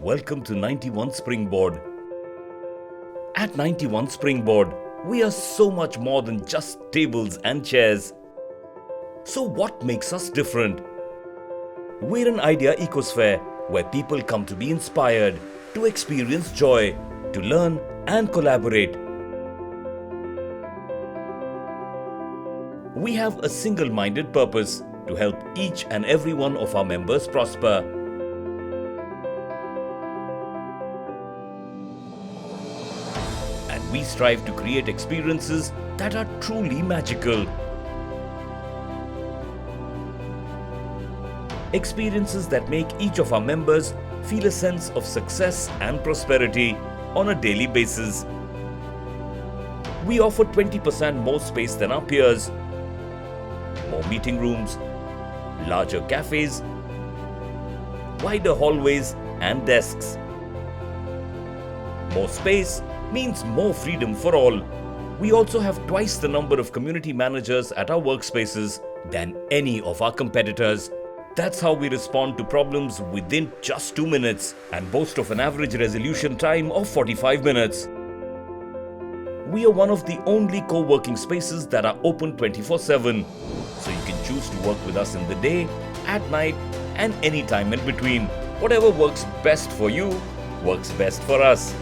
Welcome to 91 Springboard. At 91 Springboard, we are so much more than just tables and chairs. So what makes us different? We're an idea ecosphere where people come to be inspired, to experience joy, to learn and collaborate. We have a single-minded purpose to help each and every one of our members prosper. And we strive to create experiences that are truly magical. Experiences that make each of our members feel a sense of success and prosperity on a daily basis. We offer 20% more space than our peers, more meeting rooms, larger cafes, wider hallways and desks. More space means more freedom for all. We also have twice the number of community managers at our workspaces than any of our competitors. That's how we respond to problems within just 2 minutes and boast of an average resolution time of 45 minutes. We are one of the only co-working spaces that are open 24/7. So you can choose to work with us in the day, at night and any time in between. Whatever works best for you, works best for us.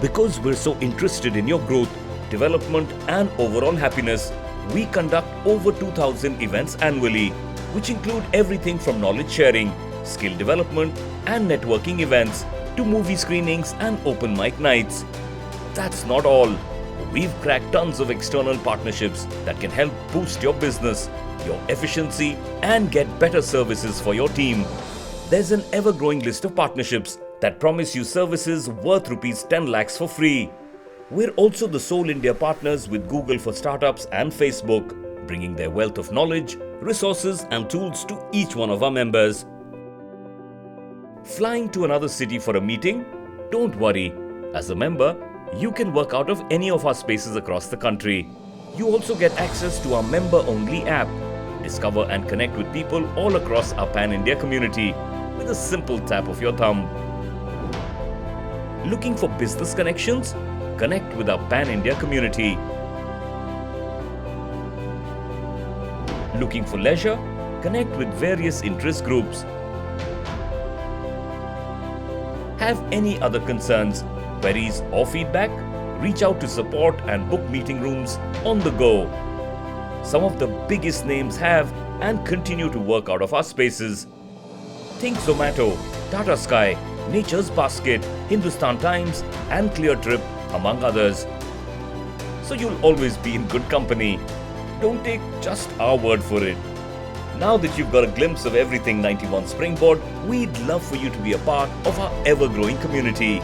Because we're so interested in your growth, development and overall happiness, we conduct over 2,000 events annually, which include everything from knowledge sharing, skill development and networking events to movie screenings and open mic nights. That's not all. We've cracked tons of external partnerships that can help boost your business, your efficiency and get better services for your team. There's an ever-growing list of partnerships that promise you services worth rupees 10 lakhs for free. We're also the sole India partners with Google for Startups and Facebook, bringing their wealth of knowledge, resources and tools to each one of our members. Flying to another city for a meeting? Don't worry. As a member, you can work out of any of our spaces across the country. You also get access to our member-only app. Discover and connect with people all across our Pan-India community with a simple tap of your thumb. Looking for business connections? Connect with our Pan-India community. Looking for leisure? Connect with various interest groups. Have any other concerns, queries or feedback? Reach out to support and book meeting rooms on the go. Some of the biggest names have and continue to work out of our spaces. Think Zomato, Tata Sky, Nature's Basket, Hindustan Times and Cleartrip among others. So you'll always be in good company. Don't take just our word for it. Now that you've got a glimpse of everything 91 Springboard, we'd love for you to be a part of our ever-growing community.